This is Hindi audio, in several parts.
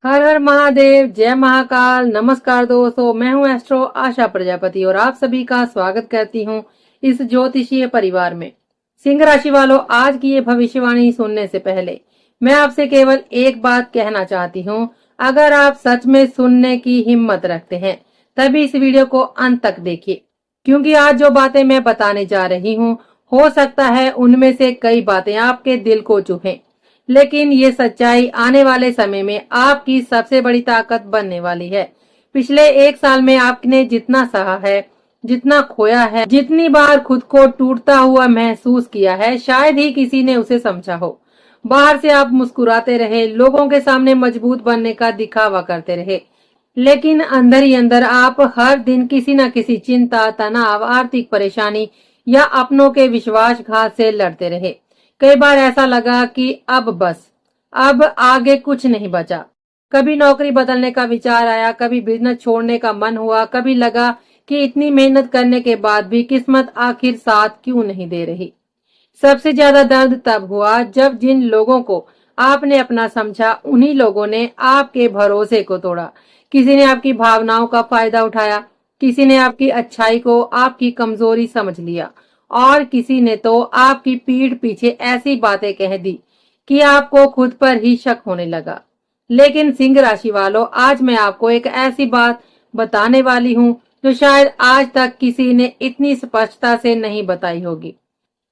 हर हर महादेव, जय महाकाल। नमस्कार दोस्तों, मैं हूं एस्ट्रो आशा प्रजापति और आप सभी का स्वागत करती हूं इस ज्योतिषीय परिवार में। सिंह राशि वालों, आज की ये भविष्यवाणी सुनने से पहले मैं आपसे केवल एक बात कहना चाहती हूं। अगर आप सच में सुनने की हिम्मत रखते हैं तभी इस वीडियो को अंत तक देखिए, क्योंकि आज जो बातें मैं बताने जा रही हूँ हो सकता है उनमें से कई बातें आपके दिल को छूएं, लेकिन ये सच्चाई आने वाले समय में आपकी सबसे बड़ी ताकत बनने वाली है। पिछले एक साल में आपने जितना सहा है, जितना खोया है, जितनी बार खुद को टूटता हुआ महसूस किया है, शायद ही किसी ने उसे समझा हो। बाहर से आप मुस्कुराते रहे, लोगों के सामने मजबूत बनने का दिखावा करते रहे, लेकिन अंदर ही अंदर आप हर दिन किसी न किसी चिंता, तनाव, आर्थिक परेशानी या अपनों के विश्वासघात से लड़ते रहे। कई बार ऐसा लगा कि अब बस, अब आगे कुछ नहीं बचा। कभी नौकरी बदलने का विचार आया, कभी बिजनेस छोड़ने का मन हुआ, कभी लगा कि इतनी मेहनत करने के बाद भी किस्मत आखिर साथ क्यों नहीं दे रही। सबसे ज्यादा दर्द तब हुआ जब जिन लोगों को आपने अपना समझा, उन्हीं लोगों ने आपके भरोसे को तोड़ा। किसी ने आपकी भावनाओं का फायदा उठाया, किसी ने आपकी अच्छाई को आपकी कमजोरी समझ लिया और किसी ने तो आपकी पीठ पीछे ऐसी बातें कह दी कि आपको खुद पर ही शक होने लगा। लेकिन सिंह राशि वालों, आज मैं आपको एक ऐसी बात बताने वाली हूँ जो शायद आज तक किसी ने इतनी स्पष्टता से नहीं बताई होगी।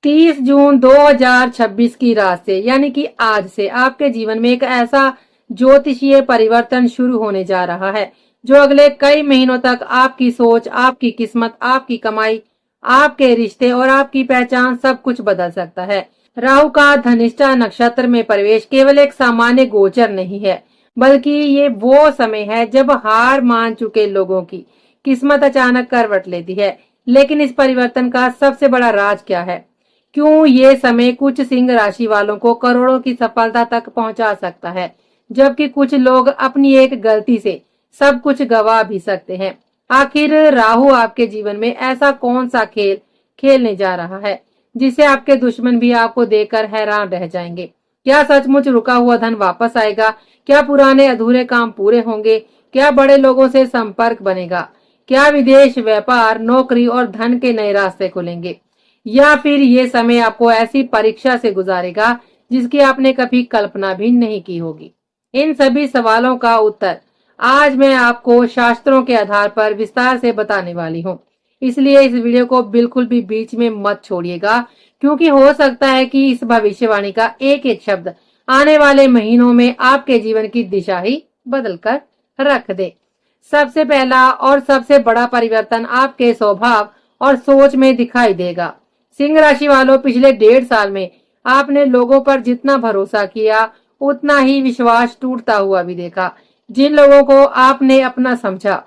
30 जून 2026 की रात से, यानी कि आज से, आपके जीवन में एक ऐसा ज्योतिषीय परिवर्तन शुरू होने जा रहा है जो अगले कई महीनों तक आपकी सोच, आपकी किस्मत, आपकी कमाई, आपके रिश्ते और आपकी पहचान सब कुछ बदल सकता है। राहु का धनिष्ठा नक्षत्र में प्रवेश केवल एक सामान्य गोचर नहीं है, बल्कि ये वो समय है जब हार मान चुके लोगों की किस्मत अचानक करवट लेती है। लेकिन इस परिवर्तन का सबसे बड़ा राज क्या है? क्यों ये समय कुछ सिंह राशि वालों को करोड़ों की सफलता तक पहुंचा सकता है, जबकि कुछ लोग अपनी एक गलती से सब कुछ गवा भी सकते हैं? आखिर राहु आपके जीवन में ऐसा कौन सा खेल खेलने जा रहा है जिसे आपके दुश्मन भी आपको देखकर हैरान रह जाएंगे? क्या सचमुच रुका हुआ धन वापस आएगा? क्या पुराने अधूरे काम पूरे होंगे? क्या बड़े लोगों से संपर्क बनेगा? क्या विदेश, व्यापार, नौकरी और धन के नए रास्ते खुलेंगे? या फिर ये समय आपको ऐसी परीक्षा से गुजारेगा जिसकी आपने कभी कल्पना भी नहीं की होगी? इन सभी सवालों का उत्तर आज मैं आपको शास्त्रों के आधार पर विस्तार से बताने वाली हूँ। इसलिए इस वीडियो को बिल्कुल भी बीच में मत छोड़िएगा, क्योंकि हो सकता है कि इस भविष्यवाणी का एक एक शब्द आने वाले महीनों में आपके जीवन की दिशा ही बदल कर रख दे। सबसे पहला और सबसे बड़ा परिवर्तन आपके स्वभाव और सोच में दिखाई देगा। सिंह राशि वालों, पिछले 1.5 साल में आपने लोगों पर जितना भरोसा किया, उतना ही विश्वास टूटता हुआ भी देखा। जिन लोगों को आपने अपना समझा,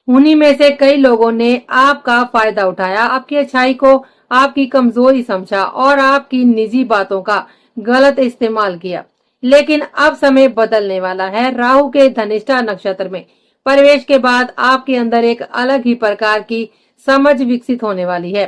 उन्हीं में से कई लोगों ने आपका फायदा उठाया, आपकी अच्छाई को आपकी कमजोरी समझा और आपकी निजी बातों का गलत इस्तेमाल किया। लेकिन अब समय बदलने वाला है। राहु के धनिष्ठा नक्षत्र में प्रवेश के बाद आपके अंदर एक अलग ही प्रकार की समझ विकसित होने वाली है।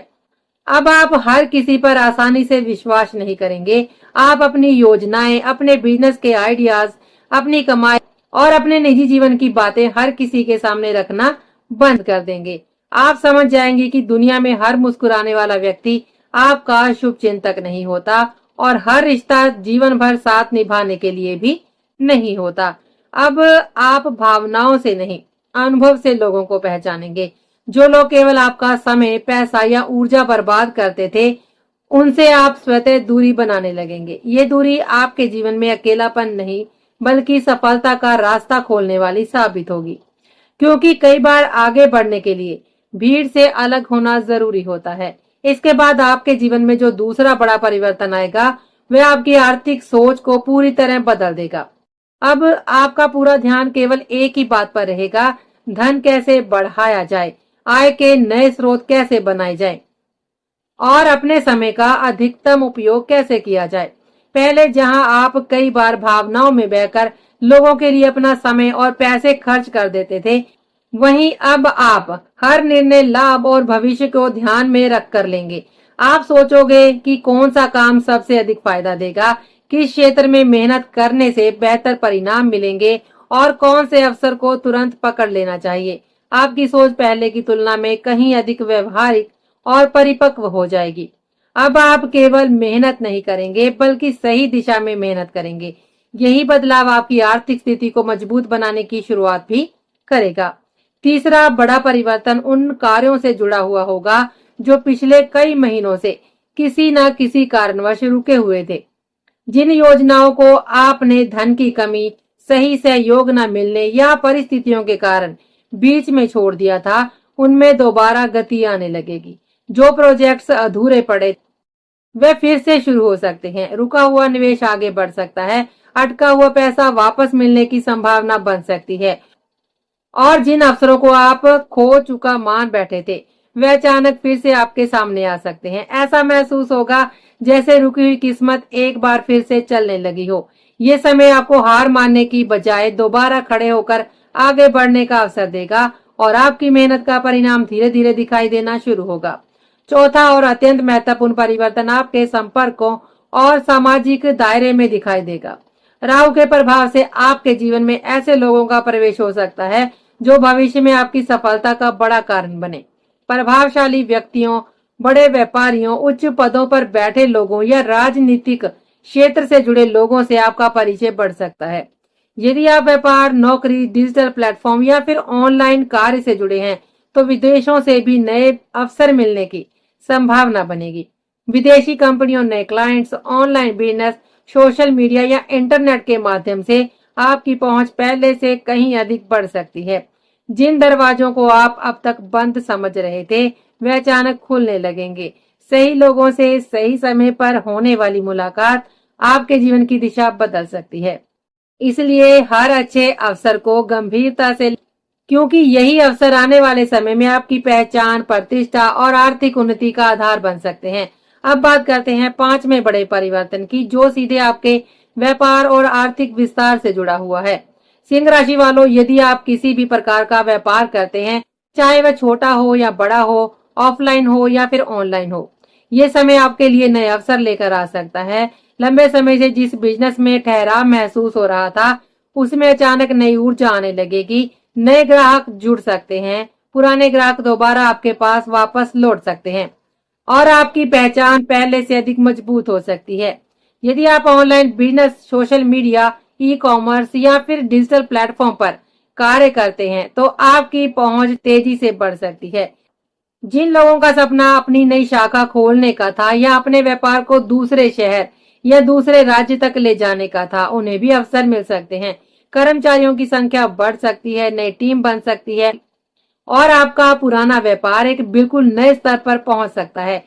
अब आप हर किसी पर आसानी से विश्वास नहीं करेंगे। आप अपनी योजनाएं, अपने बिजनेस के आइडियाज, अपनी कमाई और अपने निजी जीवन की बातें हर किसी के सामने रखना बंद कर देंगे। आप समझ जाएंगे कि दुनिया में हर मुस्कुराने वाला व्यक्ति आपका शुभ चिंतक नहीं होता और हर रिश्ता जीवन भर साथ निभाने के लिए भी नहीं होता। अब आप भावनाओं से नहीं, अनुभव से लोगों को पहचानेंगे। जो लोग केवल आपका समय, पैसा या ऊर्जा बर्बाद करते थे, उनसे आप स्वतः दूरी बनाने लगेंगे। ये दूरी आपके जीवन में अकेलापन नहीं, बल्कि सफलता का रास्ता खोलने वाली साबित होगी। क्योंकि कई बार आगे बढ़ने के लिए भीड़ से अलग होना जरूरी होता है। इसके बाद आपके जीवन में जो दूसरा बड़ा परिवर्तन आएगा, वह आपकी आर्थिक सोच को पूरी तरह बदल देगा। अब आपका पूरा ध्यान केवल एक ही बात पर रहेगा, धन कैसे बढ़ाया जाए, आय के नए स्रोत कैसे बनाए जाए और अपने समय का अधिकतम उपयोग कैसे किया जाए। पहले जहां आप कई बार भावनाओं में बहकर लोगों के लिए अपना समय और पैसे खर्च कर देते थे, वहीं अब आप हर निर्णय लाभ और भविष्य को ध्यान में रख कर लेंगे। आप सोचोगे कि कौन सा काम सबसे अधिक फायदा देगा, किस क्षेत्र में मेहनत करने से बेहतर परिणाम मिलेंगे और कौन से अवसर को तुरंत पकड़ लेना चाहिए। आपकी सोच पहले की तुलना में कहीं अधिक व्यवहारिक और परिपक्व हो जाएगी। अब आप केवल मेहनत नहीं करेंगे बल्कि सही दिशा में मेहनत करेंगे। यही बदलाव आपकी आर्थिक स्थिति को मजबूत बनाने की शुरुआत भी करेगा। तीसरा बड़ा परिवर्तन उन कार्यों से जुड़ा हुआ होगा जो पिछले कई महीनों से किसी न किसी कारणवश रुके हुए थे। जिन योजनाओं को आपने धन की कमी, सही सहयोग न मिलने या परिस्थितियों के कारण बीच में छोड़ दिया था, उनमें दोबारा गति आने लगेगी। जो प्रोजेक्ट्स अधूरे पड़े वे फिर से शुरू हो सकते हैं। रुका हुआ निवेश आगे बढ़ सकता है। अटका हुआ पैसा वापस मिलने की संभावना बन सकती है और जिन अवसरों को आप खो चुका मान बैठे थे वे अचानक फिर से आपके सामने आ सकते हैं। ऐसा महसूस होगा जैसे रुकी हुई किस्मत एक बार फिर से चलने लगी हो। ये समय आपको हार मानने की बजाय दोबारा खड़े होकर आगे बढ़ने का अवसर देगा और आपकी मेहनत का परिणाम धीरे धीरे दिखाई देना शुरू होगा। चौथा और अत्यंत महत्वपूर्ण परिवर्तन आपके संपर्कों और सामाजिक दायरे में दिखाई देगा। राहु के प्रभाव से आपके जीवन में ऐसे लोगों का प्रवेश हो सकता है जो भविष्य में आपकी सफलता का बड़ा कारण बने। प्रभावशाली व्यक्तियों, बड़े व्यापारियों, उच्च पदों पर बैठे लोगों या राजनीतिक क्षेत्र से जुड़े लोगों से आपका परिचय बढ़ सकता है। यदि आप व्यापार, नौकरी, डिजिटल प्लेटफॉर्म या फिर ऑनलाइन कार्य से जुड़े हैं तो विदेशों से भी नए अवसर मिलने की संभावना बनेगी। विदेशी कंपनियों, नए clients, online business, social media या इंटरनेट के माध्यम से आपकी पहुंच पहले से कहीं अधिक बढ़ सकती है। जिन दरवाजों को आप अब तक बंद समझ रहे थे वे अचानक खुलने लगेंगे। सही लोगों से सही समय पर होने वाली मुलाकात आपके जीवन की दिशा बदल सकती है। इसलिए हर अच्छे अवसर को गंभीरता से, क्योंकि यही अवसर आने वाले समय में आपकी पहचान, प्रतिष्ठा और आर्थिक उन्नति का आधार बन सकते हैं। अब बात करते हैं पांचवें बड़े परिवर्तन की जो सीधे आपके व्यापार और आर्थिक विस्तार से जुड़ा हुआ है। सिंह राशि वालों, यदि आप किसी भी प्रकार का व्यापार करते हैं, चाहे वह छोटा हो या बड़ा हो, ऑफलाइन हो या फिर ऑनलाइन हो, ये समय आपके लिए नए अवसर लेकर आ सकता है। लंबे समय से जिस बिजनेस में ठहराव महसूस हो रहा था उसमें अचानक नई ऊर्जा आने लगेगी। नए ग्राहक जुड़ सकते हैं, पुराने ग्राहक दोबारा आपके पास वापस लौट सकते हैं और आपकी पहचान पहले से अधिक मजबूत हो सकती है। यदि आप online business, social media, e commerce या फिर डिजिटल प्लेटफॉर्म पर कार्य करते हैं तो आपकी पहुंच तेजी से बढ़ सकती है। जिन लोगों का सपना अपनी नई शाखा खोलने का था या अपने व्यापार को दूसरे शहर या दूसरे राज्य तक ले जाने का था, उन्हें भी अवसर मिल सकते हैं। कर्मचारियों की संख्या बढ़ सकती है, नई टीम बन सकती है और आपका पुराना व्यापार एक बिल्कुल नए स्तर पर पहुंच सकता है।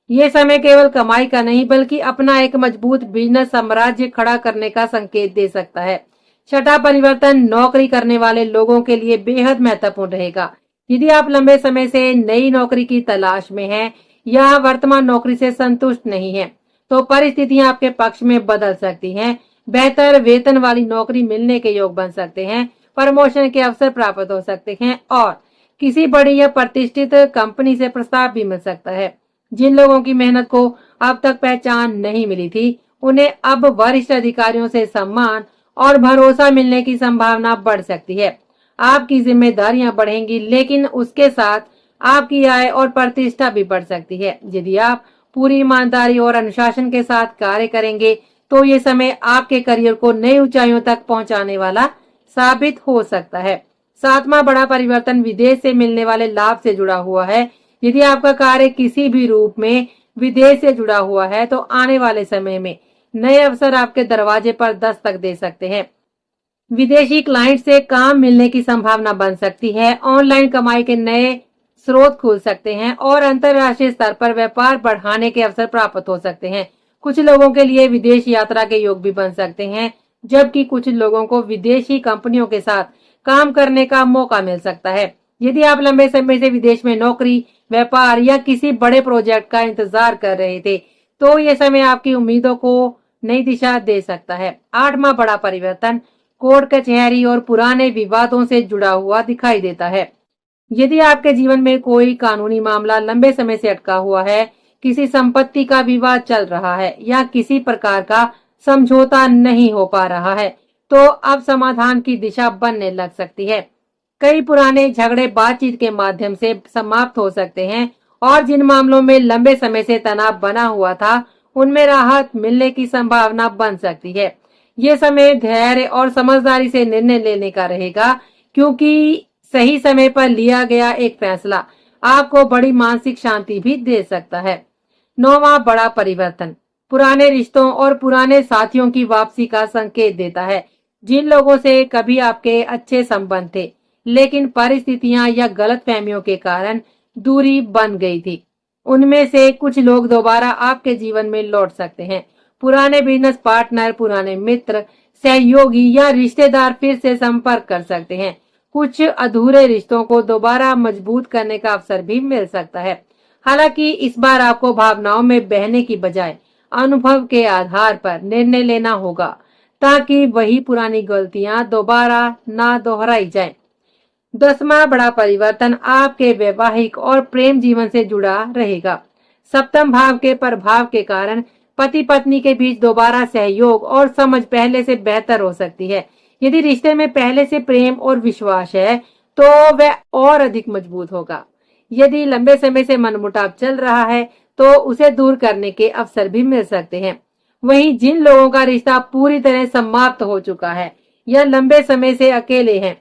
ये समय केवल कमाई का नहीं बल्कि अपना एक मजबूत बिजनेस साम्राज्य खड़ा करने का संकेत दे सकता है। छठा परिवर्तन नौकरी करने वाले लोगों के लिए बेहद महत्वपूर्ण रहेगा। यदि आप लंबे समय से नई नौकरी की तलाश में हैं या वर्तमान नौकरी से संतुष्ट नहीं हैं, तो परिस्थितियां आपके पक्ष में बदल सकती हैं। बेहतर वेतन वाली नौकरी मिलने के योग बन सकते हैं, प्रमोशन के अवसर प्राप्त हो सकते हैं और किसी बड़ी या प्रतिष्ठित कंपनी से प्रस्ताव भी मिल सकता है। जिन लोगों की मेहनत को अब तक पहचान नहीं मिली थी, उन्हें अब वरिष्ठ अधिकारियों से सम्मान और भरोसा मिलने की संभावना बढ़ सकती है। आपकी जिम्मेदारियां बढ़ेंगी लेकिन उसके साथ आपकी आय और प्रतिष्ठा भी बढ़ सकती है। यदि आप पूरी ईमानदारी और अनुशासन के साथ कार्य करेंगे तो ये समय आपके करियर को नई ऊंचाइयों तक पहुंचाने वाला साबित हो सकता है। सातवां बड़ा परिवर्तन विदेश से मिलने वाले लाभ से जुड़ा हुआ है। यदि आपका कार्य किसी भी रूप में विदेश से जुड़ा हुआ है तो आने वाले समय में नए अवसर आपके दरवाजे पर दस्तक दे सकते हैं। विदेशी क्लाइंट से काम मिलने की संभावना बन सकती है, ऑनलाइन कमाई के नए स्रोत खुल सकते हैं और अंतर्राष्ट्रीय स्तर पर व्यापार बढ़ाने के अवसर प्राप्त हो सकते हैं। कुछ लोगों के लिए विदेश यात्रा के योग भी बन सकते हैं, जबकि कुछ लोगों को विदेशी कंपनियों के साथ काम करने का मौका मिल सकता है। यदि आप लंबे समय से विदेश में नौकरी, व्यापार या किसी बड़े प्रोजेक्ट का इंतजार कर रहे थे तो ये समय आपकी उम्मीदों को नई दिशा दे सकता है। आठवां बड़ा परिवर्तन कोर्ट कचहरी और पुराने विवादों से जुड़ा हुआ दिखाई देता है। यदि आपके जीवन में कोई कानूनी मामला लंबे समय से अटका हुआ है, किसी संपत्ति का विवाद चल रहा है या किसी प्रकार का समझौता नहीं हो पा रहा है, तो अब समाधान की दिशा बनने लग सकती है। कई पुराने झगड़े बातचीत के माध्यम से समाप्त हो सकते हैं और जिन मामलों में लंबे समय से तनाव बना हुआ था, उनमें राहत मिलने की संभावना बन सकती है। ये समय धैर्य और समझदारी से निर्णय लेने का रहेगा, क्योंकि सही समय पर लिया गया एक फैसला आपको बड़ी मानसिक शांति भी दे सकता है। 9वां बड़ा परिवर्तन पुराने रिश्तों और पुराने साथियों की वापसी का संकेत देता है। जिन लोगों से कभी आपके अच्छे संबंध थे, लेकिन परिस्थितियां या गलतफहमियों के कारण दूरी बन गई थी, उनमें से कुछ लोग दोबारा आपके जीवन में लौट सकते हैं। पुराने बिजनेस पार्टनर, पुराने मित्र, सहयोगी या रिश्तेदार फिर से संपर्क कर सकते हैं। कुछ अधूरे रिश्तों को दोबारा मजबूत करने का अवसर भी मिल सकता है। हालांकि इस बार आपको भावनाओं में बहने की बजाय अनुभव के आधार पर निर्णय लेना होगा, ताकि वही पुरानी गलतियां दोबारा ना दोहराई जाएं। 10वां बड़ा परिवर्तन आपके वैवाहिक और प्रेम जीवन से जुड़ा रहेगा। सप्तम भाव के प्रभाव के कारण पति पत्नी के बीच दोबारा सहयोग और समझ पहले से बेहतर हो सकती है। यदि रिश्ते में पहले से प्रेम और विश्वास है, तो वह और अधिक मजबूत होगा। यदि लंबे समय से मनमुटाव चल रहा है, तो उसे दूर करने के अवसर भी मिल सकते हैं। वहीं जिन लोगों का रिश्ता पूरी तरह समाप्त हो चुका है या लंबे समय से अकेले हैं,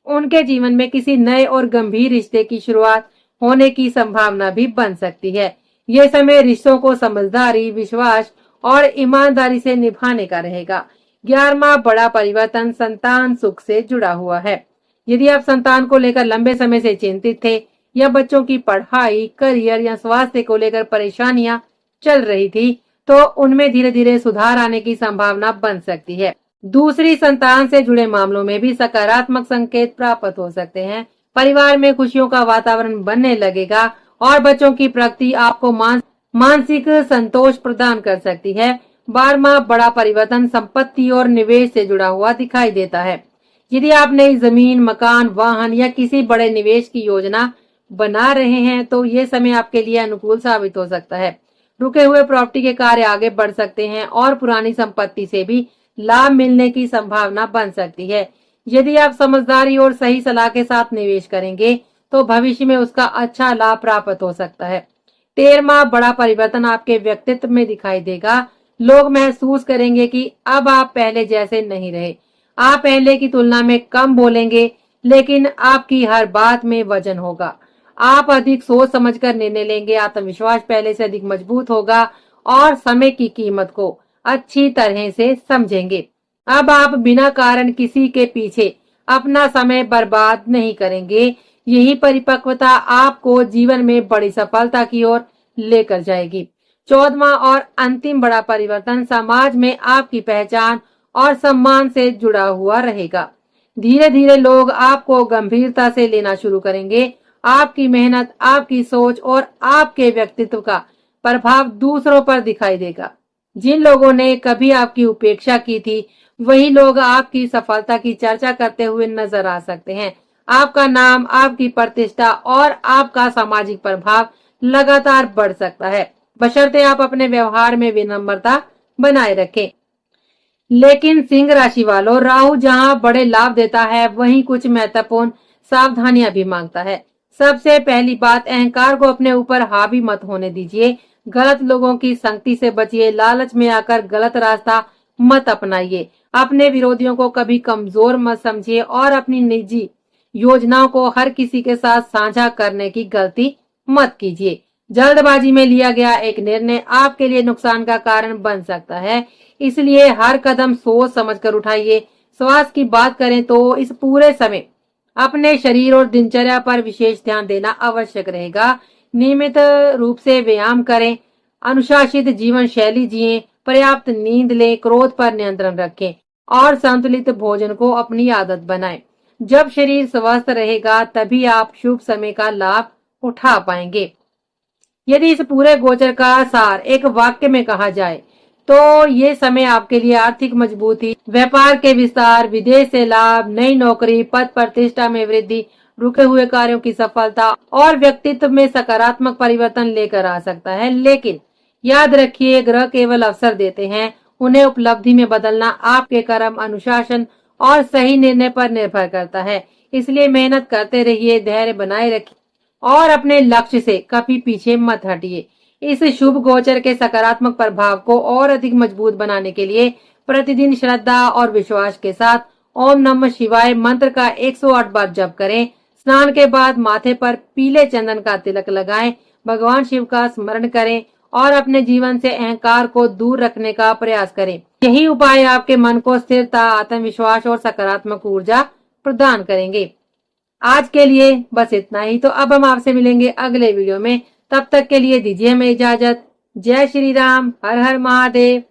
उनके जीवन में किसी नए और गंभीर रिश्ते की शुरुआत होने की संभावना भी बन सकती है। यह समय रिश्तों को समझदारी, विश्वास और ईमानदारी से निभाने का रहेगा। 11वां बड़ा परिवर्तन संतान सुख से जुड़ा हुआ है। यदि आप संतान को लेकर लंबे समय से चिंतित थे या बच्चों की पढ़ाई, करियर या स्वास्थ्य को लेकर परेशानियां चल रही थी, तो उनमें धीरे धीरे सुधार आने की संभावना बन सकती है। दूसरी संतान से जुड़े मामलों में भी सकारात्मक संकेत प्राप्त हो सकते हैं। परिवार में खुशियों का वातावरण बनने लगेगा और बच्चों की प्रगति आपको मानसिक संतोष प्रदान कर सकती है। 12वां बड़ा परिवर्तन संपत्ति और निवेश से जुड़ा हुआ दिखाई देता है। यदि आप नई जमीन, मकान, वाहन या किसी बड़े निवेश की योजना बना रहे हैं, तो ये समय आपके लिए अनुकूल साबित हो सकता है। रुके हुए प्रॉपर्टी के कार्य आगे बढ़ सकते हैं और पुरानी संपत्ति से भी लाभ मिलने की संभावना बन सकती है। यदि आप समझदारी और सही सलाह के साथ निवेश करेंगे, तो भविष्य में उसका अच्छा लाभ प्राप्त हो सकता है। 13वां बड़ा परिवर्तन आपके व्यक्तित्व में दिखाई देगा। लोग महसूस करेंगे कि अब आप पहले जैसे नहीं रहे। आप पहले की तुलना में कम बोलेंगे, लेकिन आपकी हर बात में वजन होगा। आप अधिक सोच समझकर निर्णय लेंगे, आत्मविश्वास पहले से अधिक मजबूत होगा और समय की कीमत को अच्छी तरह से समझेंगे। अब आप बिना कारण किसी के पीछे अपना समय बर्बाद नहीं करेंगे। यही परिपक्वता आपको जीवन में बड़ी सफलता की ओर लेकर जाएगी। 14वां और अंतिम बड़ा परिवर्तन समाज में आपकी पहचान और सम्मान से जुड़ा हुआ रहेगा। धीरे धीरे लोग आपको गंभीरता से लेना शुरू करेंगे। आपकी मेहनत, आपकी सोच और आपके व्यक्तित्व का प्रभाव दूसरों पर दिखाई देगा। जिन लोगों ने कभी आपकी उपेक्षा की थी, वही लोग आपकी सफलता की चर्चा करते हुए नजर आ सकते हैं। आपका नाम, आपकी प्रतिष्ठा और आपका सामाजिक प्रभाव लगातार बढ़ सकता है, बशर्ते आप अपने व्यवहार में विनम्रता बनाए रखें। लेकिन सिंह राशि वालों, राहु जहां बड़े लाभ देता है, वहीं कुछ महत्वपूर्ण सावधानियां भी मांगता है। सबसे पहली बात, अहंकार को अपने ऊपर हावी मत होने दीजिए। गलत लोगों की संगति से बचिए। लालच में आकर गलत रास्ता मत अपनाइए। अपने विरोधियों को कभी कमजोर मत समझिए और अपनी निजी योजनाओं को हर किसी के साथ साझा करने की गलती मत कीजिए। जल्दबाजी में लिया गया एक निर्णय आपके लिए नुकसान का कारण बन सकता है, इसलिए हर कदम सोच समझकर उठाइए। स्वास्थ्य की बात करें तो इस पूरे समय अपने शरीर और दिनचर्या पर विशेष ध्यान देना आवश्यक रहेगा। नियमित रूप से व्यायाम करें, अनुशासित जीवन शैली जिएं, पर्याप्त नींद लें, क्रोध पर नियंत्रण रखें और संतुलित भोजन को अपनी आदत बनाएं। जब शरीर स्वस्थ रहेगा, तभी आप शुभ समय का लाभ उठा पाएंगे। यदि इस पूरे गोचर का सार एक वाक्य में कहा जाए, तो ये समय आपके लिए आर्थिक मजबूती, व्यापार के विस्तार, विदेश से लाभ, नई नौकरी, पद प्रतिष्ठा में वृद्धि, रुके हुए कार्यों की सफलता और व्यक्तित्व में सकारात्मक परिवर्तन लेकर आ सकता है। लेकिन याद रखिए, ग्रह केवल अवसर देते हैं, उन्हें उपलब्धि में बदलना आपके कर्म, अनुशासन और सही निर्णय पर निर्भर करता है। इसलिए मेहनत करते रहिए, धैर्य बनाए रखिए और अपने लक्ष्य से कभी पीछे मत हटिए। इस शुभ गोचर के सकारात्मक प्रभाव को और अधिक मजबूत बनाने के लिए प्रतिदिन श्रद्धा और विश्वास के साथ ओम नमः शिवाय मंत्र का 108 बार जप करें। स्नान के बाद माथे पर पीले चंदन का तिलक लगाएं, भगवान शिव का स्मरण करें और अपने जीवन से अहंकार को दूर रखने का प्रयास करें। यही उपाय आपके मन को स्थिरता, आत्मविश्वास और सकारात्मक ऊर्जा प्रदान करेंगे। आज के लिए बस इतना ही। तो अब हम आपसे मिलेंगे अगले वीडियो में। तब तक के लिए दीजिए हमें इजाजत। जय श्री राम, हर हर महादेव।